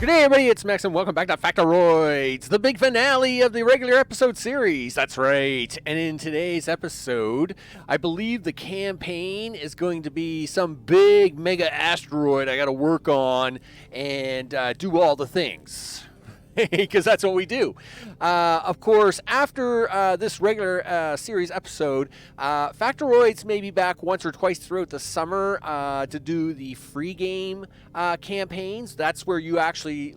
Good day, everybody. It's Max, and welcome back to Facteroids, the big finale of the regular episode series. That's right. And in today's episode, I believe the campaign is going to be some big mega asteroid I got to work on and do all the things. Because that's what we do. Of course, after this regular series episode, Facteroids may be back once or twice throughout the summer to do the free game campaigns. That's where you actually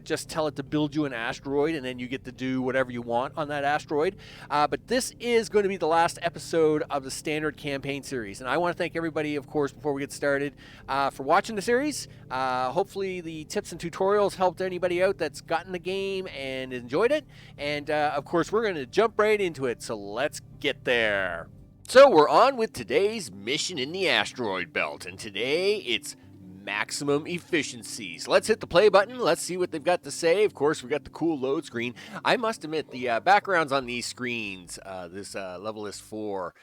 just tell it to build you an asteroid, and then you get to do whatever you want on that asteroid. But this is going to be the last episode of the standard campaign series, and I want to thank everybody, of course, before we get started, for watching the series. Hopefully, the tips and tutorials helped anybody out that's gotten the game and enjoyed it. And of course, we're going to jump right into it. So let's get there. So we're on with today's mission in the asteroid belt, and today it's maximum efficiencies. Let's hit the play button. Let's see what they've got to say. Of course, we got the cool load screen. I must admit, the backgrounds on these screens, this level list 4,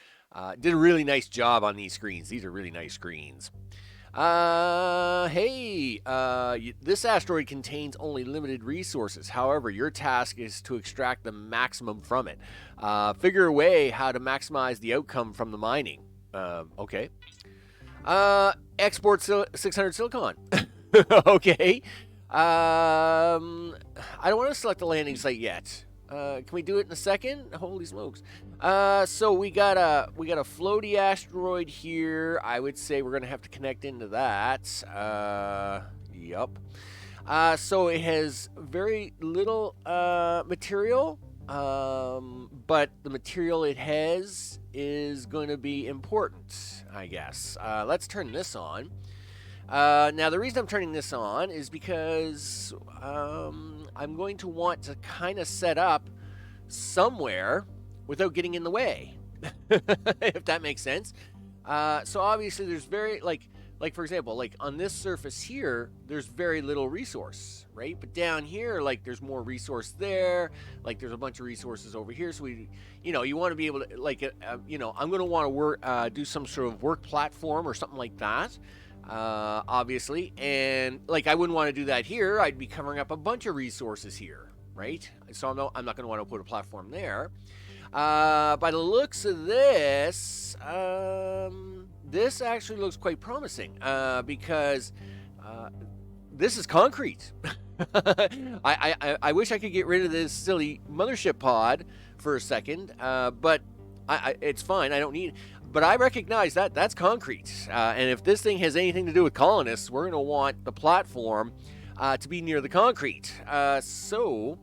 did a really nice job on these screens. These are really nice screens. This asteroid contains only limited resources. However, your task is to extract the maximum from it. Figure a way how to maximize the outcome from the mining. Okay. Export 600 silicon. Okay. I don't want to select the landing site yet. Can we do it in a second? Holy smokes. So we got a floaty asteroid here. I would say we're going to have to connect into that. Yup. So it has very little material, but the material it has is going to be important, I guess. Let's turn this on. Now, the reason I'm turning this on is because I'm going to want to kind of set up somewhere without getting in the way, if that makes sense. So obviously, there's very, like for example, like on this surface here, there's very little resource, right? But down here, like there's more resource there. Like there's a bunch of resources over here. So you want to be able to, I'm going to want to work, do some sort of work platform or something like that. Obviously, and like I wouldn't want to do that here. I'd be covering up a bunch of resources here, right? So I'm not going to want to put a platform there. By the looks of this, this actually looks quite promising, because this is concrete. I wish I could get rid of this silly mothership pod for a second, but it's fine. I don't need. But I recognize that that's concrete, and if this thing has anything to do with colonists, we're going to want the platform to be near the concrete. So,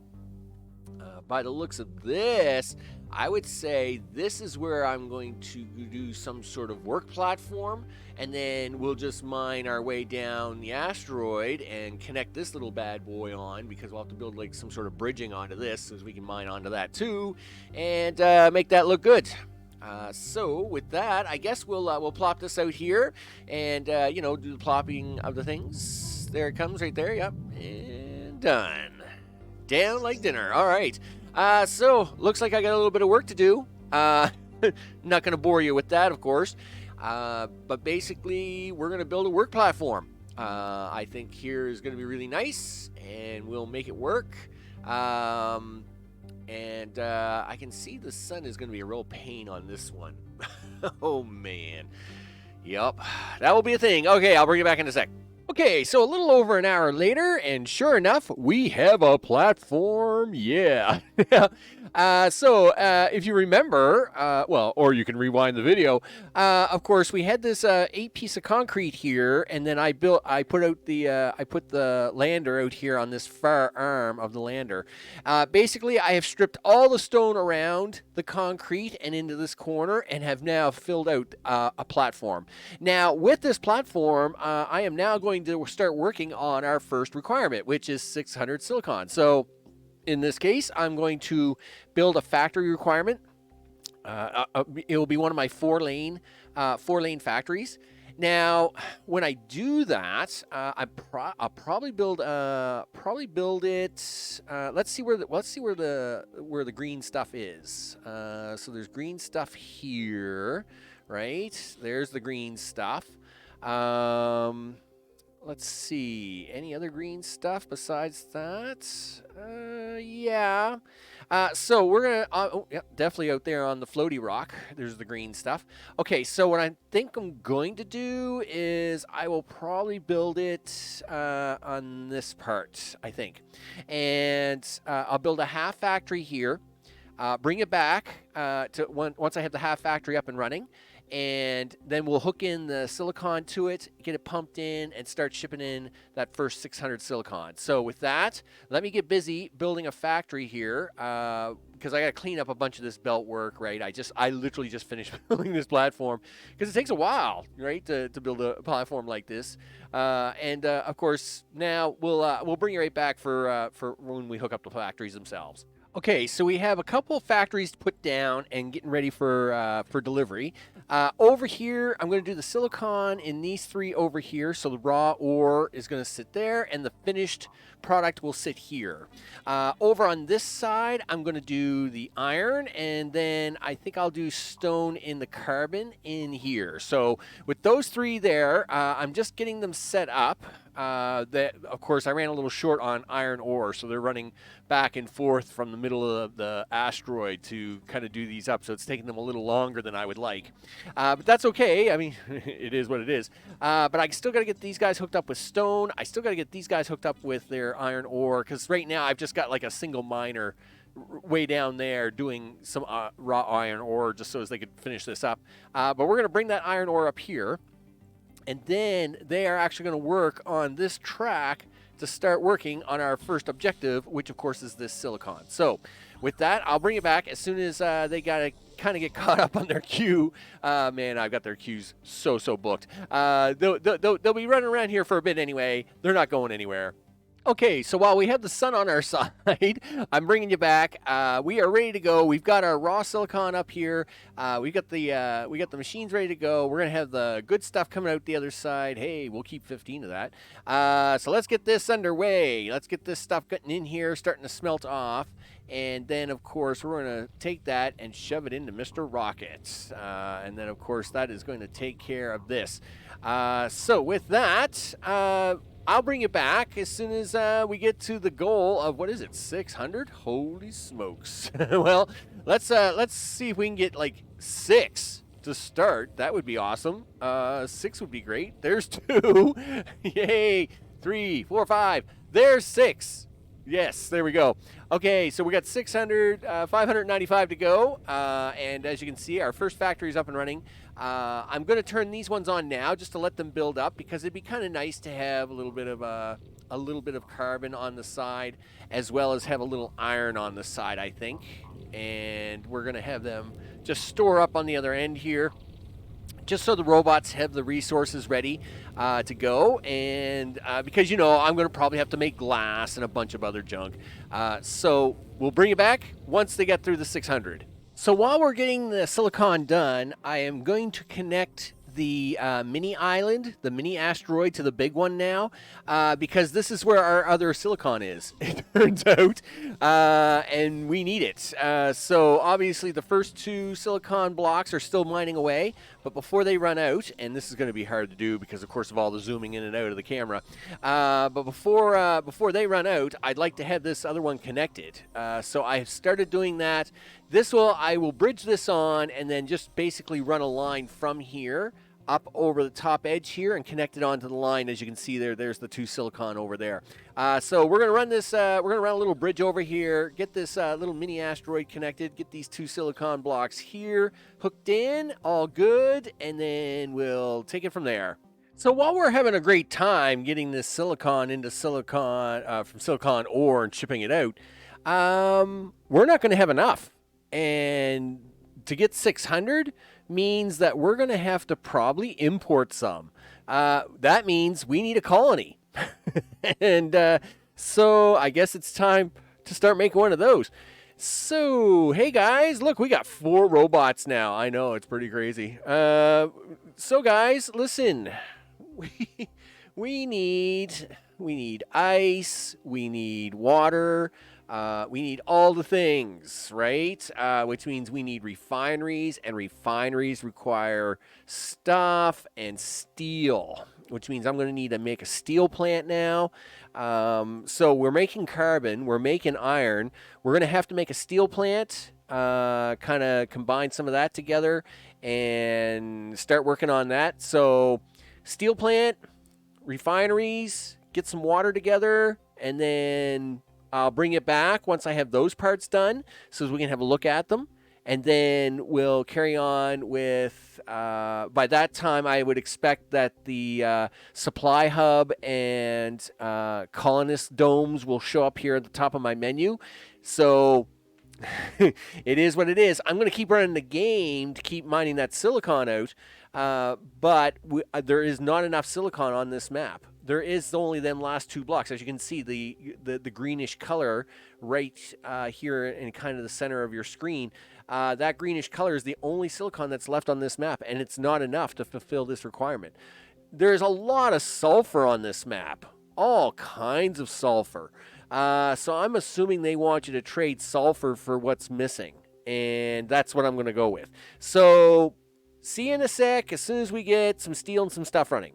by the looks of this, I would say this is where I'm going to do some sort of work platform, and then we'll just mine our way down the asteroid and connect this little bad boy on, because we'll have to build like some sort of bridging onto this so we can mine onto that too, and make that look good. So with that, I guess we'll plop this out here and do the plopping of the things. There it comes right there. Yep, and done. Down like dinner. All right. So looks like I got a little bit of work to do. Not gonna bore you with that, of course. But basically, we're gonna build a work platform. I think here is gonna be really nice, and we'll make it work. And I can see the sun is going to be a real pain on this one. Oh, man. Yup. That will be a thing. Okay, I'll bring it back in a sec. Okay, so a little over an hour later, and sure enough, we have a platform. Yeah. So if you remember, or you can rewind the video. Of course, we had this 8 piece of concrete here, and then I put the lander out here on this far arm of the lander. Basically, I have stripped all the stone around the concrete and into this corner, and have now filled out a platform. Now, with this platform, I am now going to start working on our first requirement, which is 600 silicon. So in this case, I'm going to build a factory requirement. It will be one of my four-lane factories. Now, when I do that, I'll probably build it. Let's see where the green stuff is. So there's green stuff here, right? There's the green stuff. Let's see. Any other green stuff besides that? Yeah. So we're gonna. Oh, yep, definitely out there on the floaty rock. There's the green stuff. Okay, so what I think I'm going to do is I will probably build it on this part. I think, and I'll build a half factory here. Bring it back once I have the half factory up and running, and then we'll hook in the silicon to it, get it pumped in, and start shipping in that first 600 silicon. So with that, let me get busy building a factory here, because I got to clean up a bunch of this belt work, right? I literally just finished building this platform because it takes a while, right, to build a platform like this. And of course, now we'll bring you right back for when we hook up the factories themselves. Okay, so we have a couple of factories put down and getting ready for delivery. Over here, I'm going to do the silicon in these three over here. So the raw ore is going to sit there, and the finished product will sit here. Over on this side, I'm going to do the iron, and then I think I'll do stone in the carbon in here. So with those three there, I'm just getting them set up. That of course I ran a little short on iron ore, so they're running back and forth from the middle of the asteroid to kind of do these up, so it's taking them a little longer than I would like, but that's okay. I mean, it is what it is. But I still got to get these guys hooked up with stone. I still got to get these guys hooked up with their iron ore, because right now I've just got like a single miner way down there doing some raw iron ore just so as they could finish this up. But we're going to bring that iron ore up here, and then they are actually going to work on this track to start working on our first objective, which of course is this silicon. So with that, I'll bring it back as soon as they got to kind of get caught up on their queue. Man, I've got their queues so booked. They'll be running around here for a bit anyway. They're not going anywhere. Okay, so while we have the sun on our side, I'm bringing you back. We are ready to go. We've got our raw silicon up here. We got the machines ready to go. We're gonna have the good stuff coming out the other side. Hey, we'll keep 15 of that. So let's get this underway. Let's get this stuff getting in here, starting to smelt off. And then, of course, we're going to take that and shove it into Mr. Rocket. And then, of course, that is going to take care of this. So with that, I'll bring it back as soon as we get to the goal of, what is it, 600? Holy smokes. Well, let's see if we can get, like, 6 to start. That would be awesome. 6 would be great. There's 2. Yay. 3, 4, 5. There's 6. Yes, there we go. Okay, so we got 595 to go, and as you can see, our first factory is up and running. I'm going to turn these ones on now just to let them build up, because it'd be kind of nice to have a little bit of carbon on the side, as well as have a little iron on the side, I think. And we're going to have them just store up on the other end here, just so the robots have the resources ready to go. And because, you know, I'm going to probably have to make glass and a bunch of other junk. So we'll bring it back once they get through the 600. So while we're getting the silicon done, I am going to connect the mini island, the mini asteroid, to the big one now, because this is where our other silicon is, it turns out, and we need it. So obviously the first 2 silicon blocks are still mining away, but before they run out, and this is going to be hard to do because of course of all the zooming in and out of the camera, but before they run out, I'd like to have this other one connected. So I have started doing that. I will bridge this on and then just basically run a line from here up over the top edge here and connect it onto the line. As you can see there's the 2 silicon over there. So we're gonna run this. We're gonna run a little bridge over here, get this little mini asteroid connected, get these 2 silicon blocks here hooked in, all good, and then we'll take it from there. So while we're having a great time getting this silicon into silicon from silicon ore and shipping it out, we're not going to have enough. And to get 600 means that we're going to have to probably import some. That means we need a colony. And so I guess it's time to start making one of those. So, hey guys, look, we got 4 robots now. I know, it's pretty crazy. So guys, listen, we need ice, we need water, we need all the things, right? Which means we need refineries, and refineries require stuff and steel. which means I'm going to need to make a steel plant now. So we're making carbon, we're making iron. We're going to have to make a steel plant, kind of combine some of that together and start working on that. So steel plant, refineries, get some water together, and then I'll bring it back once I have those parts done so we can have a look at them. And then we'll carry on with, by that time, I would expect that the supply hub and colonist domes will show up here at the top of my menu. So it is what it is. I'm going to keep running the game to keep mining that silicon out, but there is not enough silicon on this map. There is only them last 2 blocks. As you can see, the greenish color right here in kind of the center of your screen. That greenish color is the only silicon that's left on this map, and it's not enough to fulfill this requirement. There's a lot of sulfur on this map, all kinds of sulfur. So I'm assuming they want you to trade sulfur for what's missing, and that's what I'm going to go with. So see you in a sec as soon as we get some steel and some stuff running.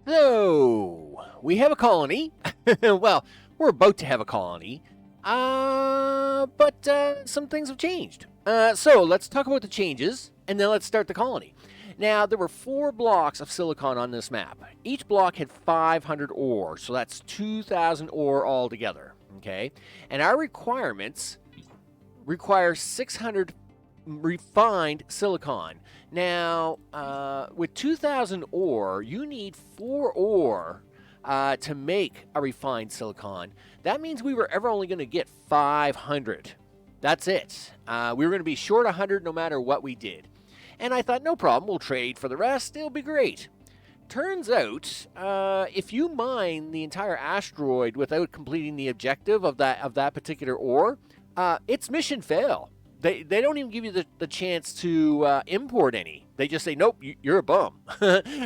So we have a colony. Well, we're about to have a colony, but some things have changed. So let's talk about the changes, and then let's start the colony. Now, there were 4 blocks of silicon on this map. Each block had 500 ore, so that's 2,000 ore altogether, okay? And our requirements require 600 refined silicon. Now, with 2,000 ore, you need 4 ore to make a refined silicon. That means we were ever only going to get 500. That's it. We were going to be short 100 no matter what we did. And I thought, no problem, we'll trade for the rest. It'll be great. Turns out, if you mine the entire asteroid without completing the objective of that particular ore, it's mission fail. They don't even give you the chance to import any. They just say, nope, you're a bum.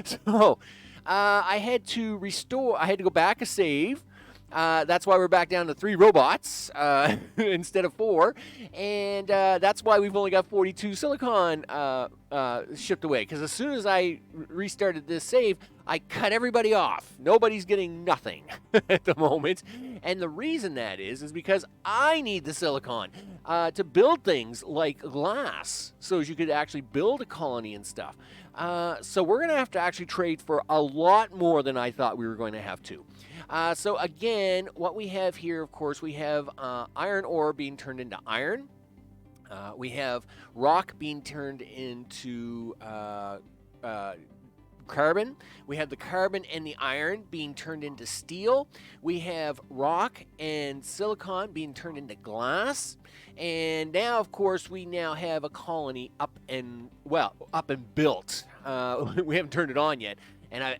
So I had to restore. I had to go back a save. That's why we're back down to 3 robots instead of 4. And that's why we've only got 42 silicon shipped away. Because as soon as I restarted this save, I cut everybody off. Nobody's getting nothing at the moment. And the reason that is because I need the silicon to build things like glass. So as you could actually build a colony and stuff. So we're going to have to actually trade for a lot more than I thought we were going to have to. So again, what we have here, of course, we have iron ore being turned into iron. We have rock being turned into carbon. We have the carbon and the iron being turned into steel. We have rock and silicon being turned into glass. And now, of course, we now have a colony up and built. We haven't turned it on yet, and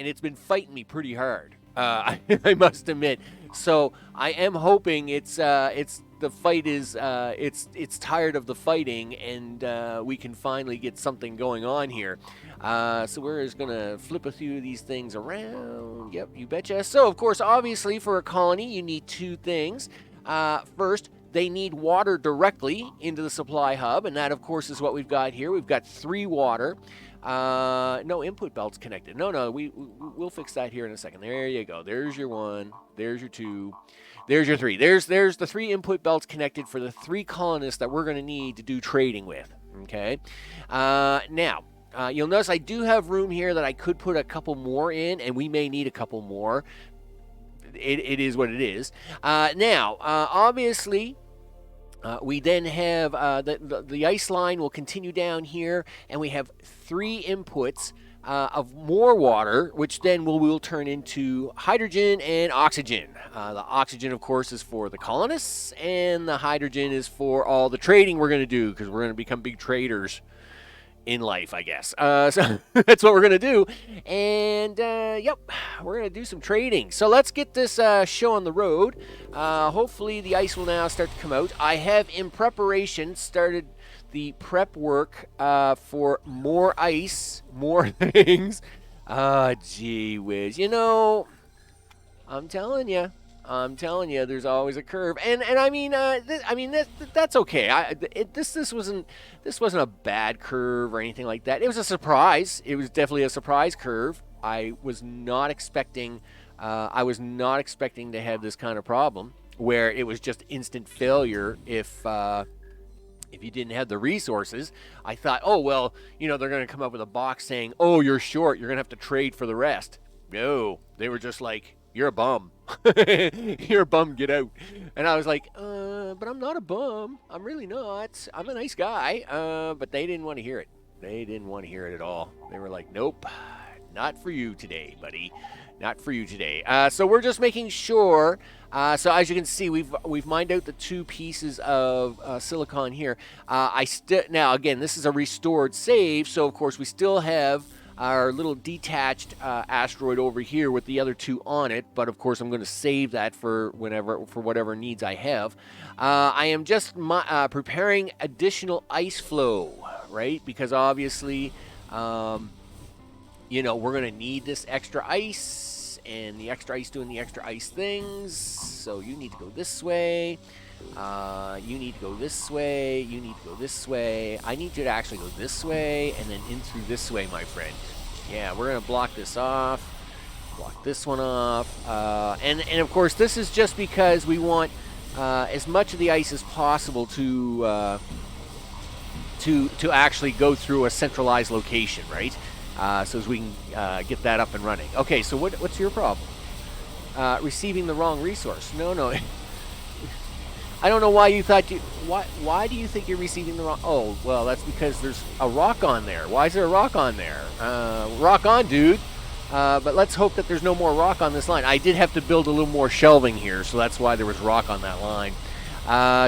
it's been fighting me pretty hard. I must admit. So I am hoping it's the fight is it's tired of the fighting, and we can finally get something going on here. So we're just gonna flip a few of these things around. Yep, you betcha. So of course, obviously, for a colony, you need 2 things. First, they need water directly into the supply hub, and that, of course, is what we've got here. We've got 3 water. No input belts connected. No, we'll fix that here in a second. There you go. There's your 1. There's your 2. There's your 3. There's the 3 input belts connected for the 3 colonists that we're going to need to do trading with. Okay. Now, you'll notice I do have room here that I could put a couple more in, and we may need a couple more. It is what it is. Now, obviously, we then have the ice line will continue down here, and we have 3 inputs of more water, which then will turn into hydrogen and oxygen. The oxygen, of course, is for the colonists, and the hydrogen is for all the trading we're going to do, because we're going to become big traders in life, I guess. So that's what we're going to do. And, yep, we're going to do some trading. So let's get this show on the road. Hopefully the ice will now start to come out. I have, in preparation, started the prep work for more ice, more things. Gee whiz. You know, I'm telling you, there's always a curve, and I mean, that's okay. This wasn't a bad curve or anything like that. It was a surprise. It was definitely a surprise curve. I was not expecting. I was not expecting to have this kind of problem where it was just instant failure if you didn't have the resources. I thought, oh well, they're going to come up with a box saying, oh, you're short, you're going to have to trade for the rest. No, they were just like, you're a bum. You're a bum, get out. And I was like, but I'm not a bum. I'm really not. I'm a nice guy. But they didn't want to hear it. They didn't want to hear it at all. They were like, nope, not for you today, buddy. Not for you today. So we're just making sure. So as you can see, we've mined out the 2 pieces of silicon here. Now again, this is a restored save, so of course we still have our little detached asteroid over here with the other 2 on it. But of course, I'm going to save that for whatever needs I have. I am just preparing additional ice flow, right? Because obviously, we're going to need this extra ice. And the extra ice doing the extra ice things. So you need to go this way. You need to go this way. You need to go this way. I need you to actually go this way and then in through this way, my friend. Yeah, we're going to block this off. Block this one off. And of course, this is just because we want as much of the ice as possible to actually go through a centralized location, right? So as we can get that up and running. Okay, so what's your problem? Receiving the wrong resource. No. I don't know why you thought why do you think you're receiving the wrong... Oh, well, that's because there's a rock on there. Why is there a rock on there? Rock on, dude. But let's hope that there's no more rock on this line. I did have to build a little more shelving here, so that's why there was rock on that line.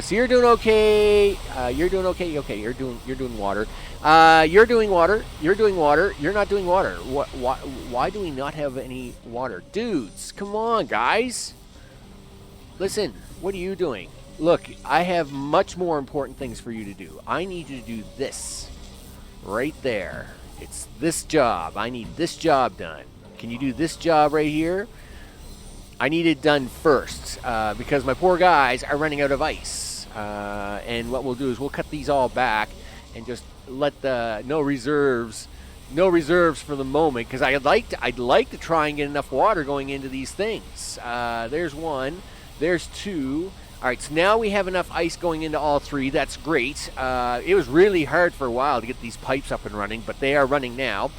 So you're doing okay. You're doing okay. Okay, you're doing water. You're doing water. You're doing water. You're not doing water. Why do we not have any water? Dudes, come on, guys. Listen, what are you doing? Look, I have much more important things for you to do. I need you to do this. Right there. It's this job. I need this job done. Can you do this job right here? I need it done first because my poor guys are running out of ice. And what we'll do is we'll cut these all back and just let the no reserves for the moment, because I'd like to try and get enough water going into these things. There's 1, there's 2. All right, so now we have enough ice going into all 3. That's great. It was really hard for a while to get these pipes up and running, but they are running now.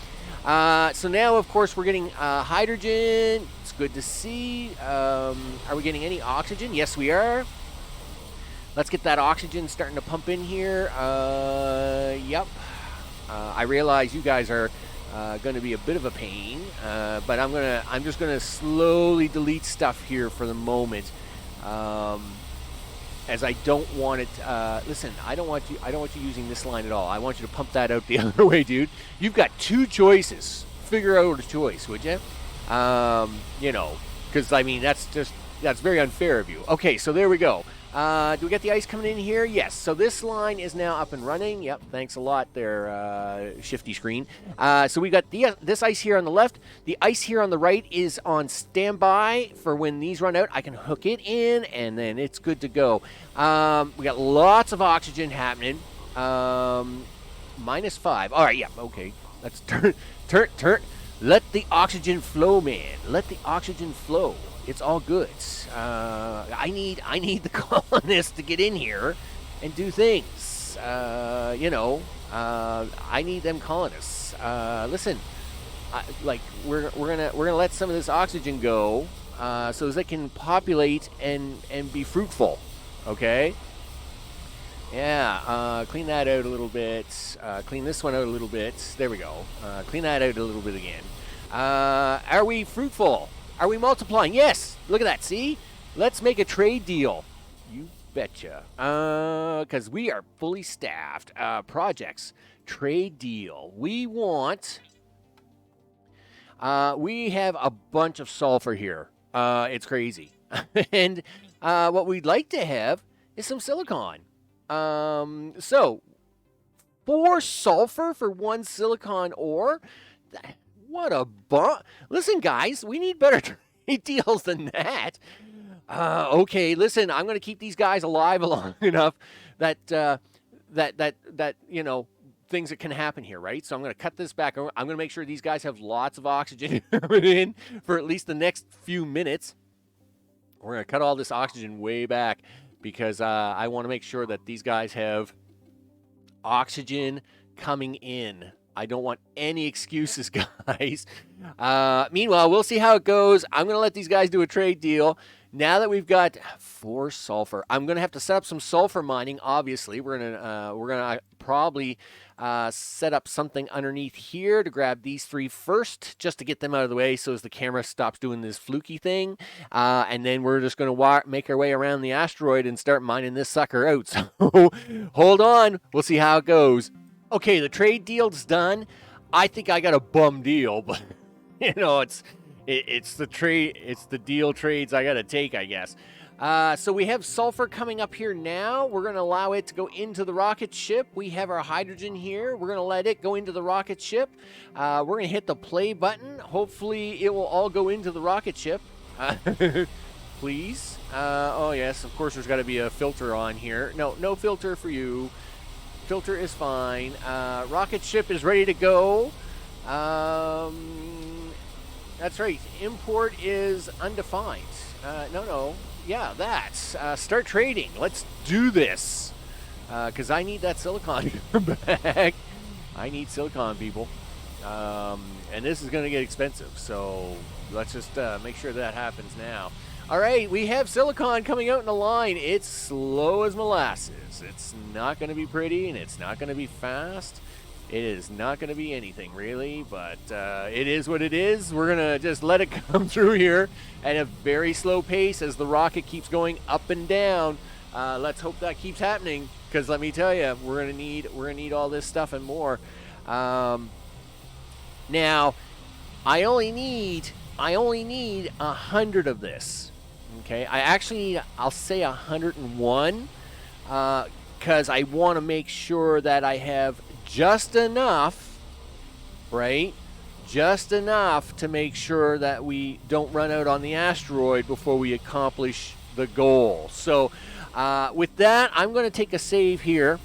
So now, of course, we're getting hydrogen. It's good to see. Are we getting any oxygen? Yes, we are. Let's get that oxygen starting to pump in here. Yep. I realize you guys are going to be a bit of a pain, but I'm just gonna slowly delete stuff here for the moment, as I don't want it. Listen, I don't want you using this line at all. I want you to pump that out the other way, dude. You've got 2 choices. Figure out a choice, would you? Because I mean that's very unfair of you. Okay, so there we go. Do we get the ice coming in here? Yes. So this line is now up and running. Yep. Thanks a lot there, shifty screen. So we got this ice here on the left. The ice here on the right is on standby for when these run out. I can hook it in, and then it's good to go. We got lots of oxygen happening. -5. All right. Yeah. Okay. Let's turn. Let the oxygen flow, man. Let the oxygen flow. It's all good. I need the colonists to get in here and do things. I need them colonists. Listen, we're gonna let some of this oxygen go, so as they can populate and be fruitful. Okay. Yeah. Clean that out a little bit. Clean this one out a little bit. There we go. Clean that out a little bit again. Are we fruitful? Are we multiplying? Yes. Look at that. See? Let's make a trade deal. You betcha. Because we are fully staffed. Projects. Trade deal. We want... we have a bunch of sulfur here. It's crazy. And what we'd like to have is some silicon. So, 4 sulfur for 1 silicon ore? What a bump. Listen, guys, we need better trade deals than that. Okay, listen, I'm going to keep these guys alive long enough that things that can happen here, right? So I'm going to cut this back. I'm going to make sure these guys have lots of oxygen in for at least the next few minutes. We're going to cut all this oxygen way back because I want to make sure that these guys have oxygen coming in. I don't want any excuses, guys. Meanwhile, we'll see how it goes. I'm going to let these guys do a trade deal. Now that we've got 4 sulfur, I'm going to have to set up some sulfur mining, obviously. We're gonna probably set up something underneath here to grab these 3 first, just to get them out of the way so as the camera stops doing this fluky thing. And then we're just going to make our way around the asteroid and start mining this sucker out. So hold on. We'll see how it goes. Okay, the trade deal's done. I think I got a bum deal, but it's the deal trades I gotta take, I guess. So we have sulfur coming up here now. We're gonna allow it to go into the rocket ship. We have our hydrogen here. We're gonna let it go into the rocket ship. We're gonna hit the play button. Hopefully it will all go into the rocket ship. Please. Oh yes, of course there's gotta be a filter on here. No filter for you. Filter is fine. Rocket ship is ready to go. That's right. Import is undefined. No. Yeah, that's. Start trading. Let's do this. Because I need that silicon back. I need silicon, people. And this is going to get expensive. So let's just make sure that happens now. All right, we have silicon coming out in the line. It's slow as molasses. It's not going to be pretty, and it's not going to be fast. It is not going to be anything, really, but it is what it is. We're going to just let it come through here at a very slow pace as the rocket keeps going up and down. Let's hope that keeps happening, because let me tell you, we're going to need all this stuff and more. Now, I only need 100 of this. Okay, I'll say 101, because I want to make sure that I have just enough, right? Just enough to make sure that we don't run out on the asteroid before we accomplish the goal. So with that, I'm going to take a save here.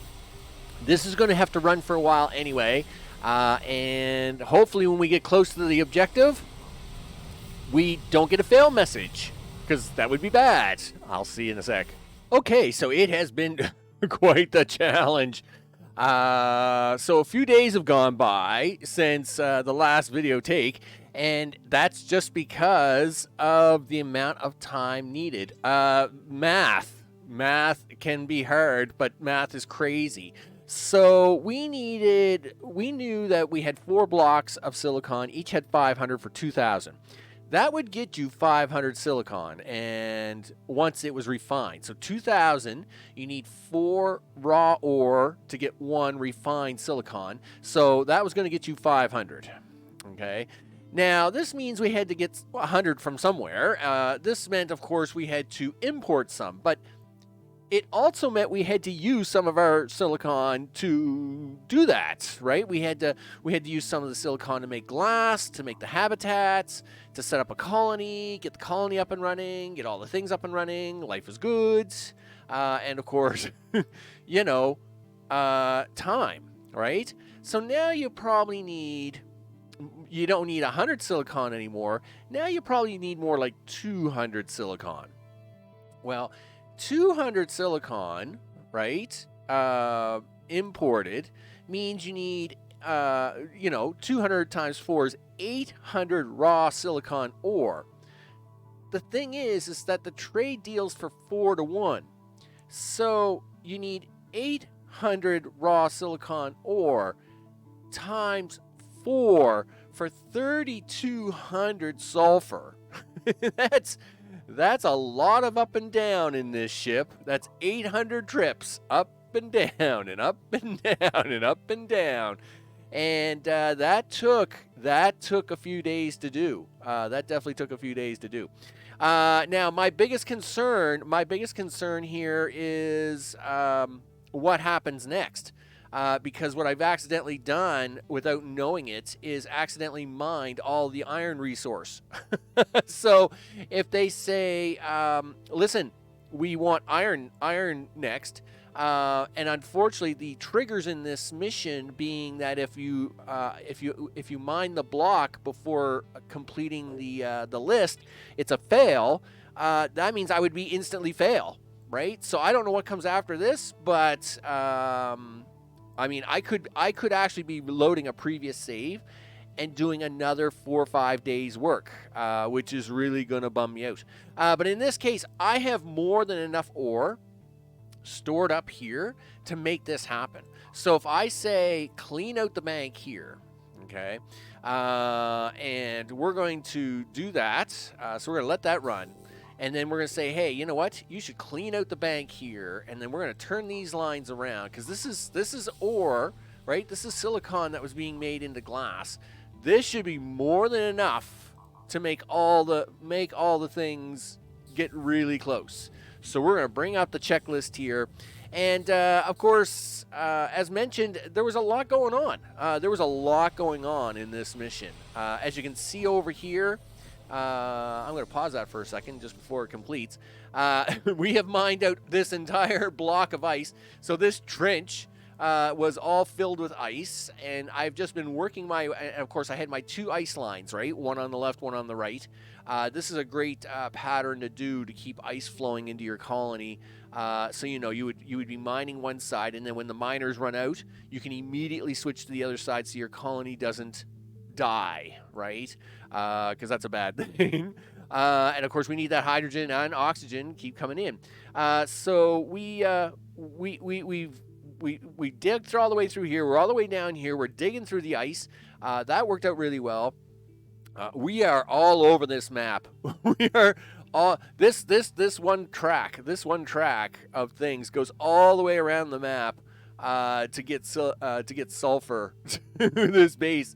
This is going to have to run for a while anyway, and hopefully when we get close to the objective, we don't get a fail message, because that would be bad. I'll see you in a sec. Okay, so it has been quite the challenge. So a few days have gone by since the last video take, and that's just because of the amount of time needed. Math can be hard, but math is crazy. So we knew that we had 4 blocks of silicon, each had 500 for 2,000. That would get you 500 silicon, and once it was refined. So 2,000, you need 4 raw ore to get 1 refined silicon. So that was going to get you 500. Okay. Now, this means we had to get 100 from somewhere. This meant, of course, we had to import some, but it also meant we had to use some of our silicon to do that, right? We had to use some of the silicon to make glass, to make the habitats, to set up a colony, get the colony up and running, get all the things up and running. Life is good. And of course, time, right? So now you don't need 100 silicon anymore. Now you probably need more like 200 silicon. Well, 200 silicon, right, imported, means you need, 200 times 4 is 800 raw silicon ore. The thing is that the trade deal's for 4 to 1. So you need 800 raw silicon ore times 4 for 3,200 sulfur. That's a lot of up and down in this ship. That's 800 trips up and down and up and down and up and down. And that took a few days to do. That definitely took a few days to do. Now, my biggest concern here is what happens next. Because what I've accidentally done without knowing it is accidentally mined all the iron resource. So if they say, listen, we want iron next, And unfortunately, the triggers in this mission being that if you mine the block before completing the list, it's a fail. That means I would be instantly fail, right? So I don't know what comes after this, but I mean, I could actually be loading a previous save and doing another 4 or 5 days work, which is really going to bum me out. But in this case, I have more than enough ore stored up here to make this happen. So if I say clean out the bank here, okay, and we're going to do that, so we're going to let that run. And then we're going to say, hey, you know what? You should clean out the bank here, and then we're going to turn these lines around, because this is ore, right? This is silicon that was being made into glass. This should be more than enough to make all the things get really close. So we're going to bring up the checklist here. And, of course, as mentioned, there was a lot going on. There was a lot going on in this mission. As you can see over here, I'm going to pause that for a second just before it completes. We have mined out this entire block of ice. So this trench was all filled with ice, and I've just been working and of course I had my 2 ice lines, right? One on the left, one on the right. This is a great pattern to do to keep ice flowing into your colony. So you would be mining one side, and then when the miners run out, you can immediately switch to the other side so your colony doesn't die, right? Because that's a bad thing. And of course we need that hydrogen and oxygen keep coming in. So we digged all the way through here. We're all the way down here. We're digging through the ice. That worked out really well. We are all over this map. We are all this one track. This one track of things goes all the way around the map to get sulfur to this base.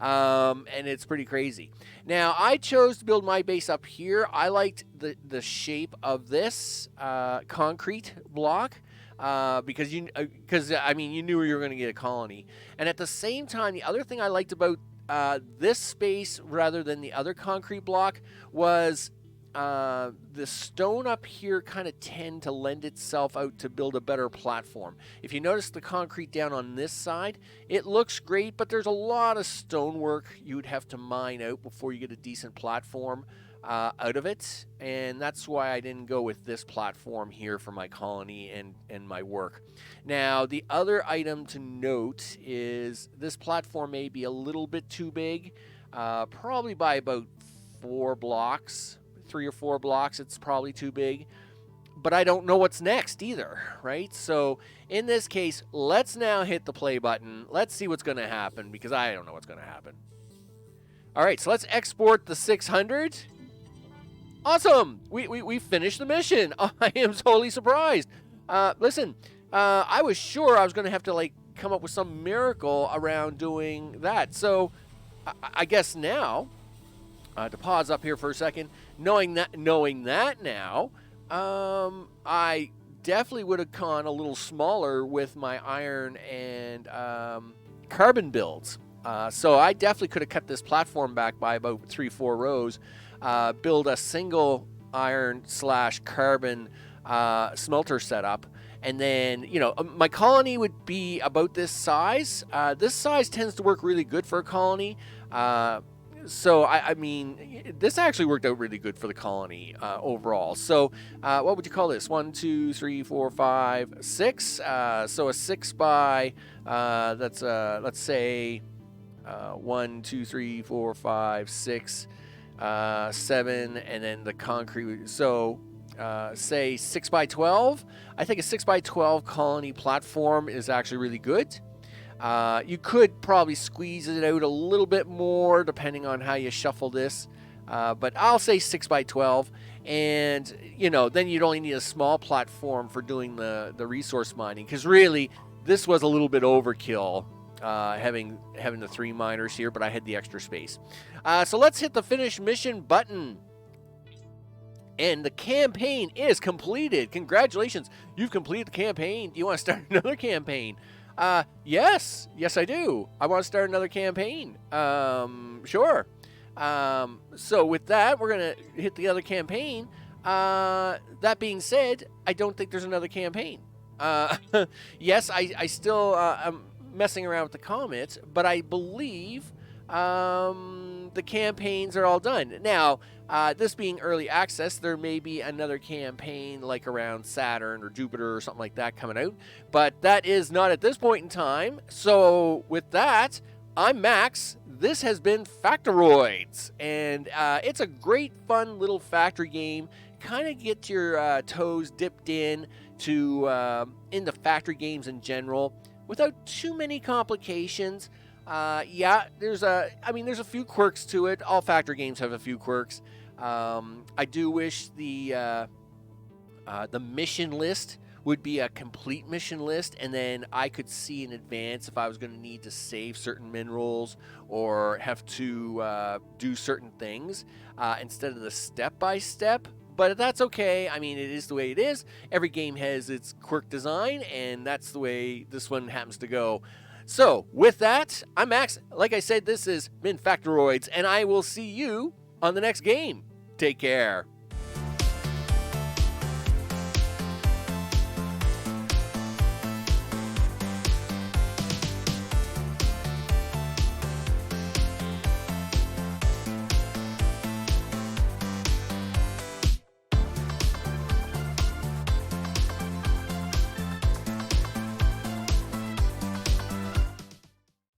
And it's pretty crazy. Now, I chose to build my base up here. I liked the shape of this concrete block. Because you knew you were going to get a colony, and at the same time, the other thing I liked about this space rather than the other concrete block was the stone up here kind of tend to lend itself out to build a better platform. If you notice the concrete down on this side, it looks great, but there's a lot of stonework you would have to mine out before you get a decent platform out of it, and that's why I didn't go with this platform here for my colony and my work. Now, the other item to note is this platform may be a little bit too big, probably by about 4 blocks, 3 or 4 blocks, it's probably too big, but I don't know what's next either, right? So in this case, let's now hit the play button. Let's see what's going to happen, because I don't know what's going to happen. All right, so let's export the 600. Awesome! We finished the mission. I am totally surprised. Listen, I was sure I was going to have to come up with some miracle around doing that. So I guess now, to pause up here for a second, knowing that now, I definitely would have gone a little smaller with my iron and carbon builds. So I definitely could have cut this platform back by about 3-4 rows. Build a single iron/carbon smelter setup, and then my colony would be about this size. This size tends to work really good for a colony. So I mean, this actually worked out really good for the colony overall. So what would you call this? 1, 2, 3, 4, 5, 6. So a 6 by that's let's say 1, 2, 3, 4, 5, 6. 7, and then the concrete. So say 6 by 12. I think a 6 by 12 colony platform is actually really good. You could probably squeeze it out a little bit more depending on how you shuffle this, but I'll say 6 by 12, and then you'd only need a small platform for doing the resource mining, because really this was a little bit overkill, having the 3 miners here, but I had the extra space. So let's hit the finish mission button. And the campaign is completed. Congratulations. You've completed the campaign. Do you want to start another campaign? Yes, I do. I want to start another campaign. Sure. So with that, we're going to hit the other campaign. That being said, I don't think there's another campaign. Uh, yes, I still am messing around with the comet, but I believe the campaigns are all done. Now, this being early access, there may be another campaign like around Saturn or Jupiter or something like that coming out, but that is not at this point in time. So, with that, I'm Max. This has been Facteroids, and it's a great, fun little factory game. Kind of get your toes dipped in to into factory games in general without too many complications. Yeah, there's a few quirks to it. All factory games have a few quirks. I do wish the mission list would be a complete mission list, and then I could see in advance if I was going to need to save certain minerals or have to do certain things instead of the step-by-step. But that's okay. I mean, it is the way it is. Every game has its quirk design, and that's the way this one happens to go. So, with that, I'm Max. Like I said, this has been Facteroids, and I will see you on the next game. Take care.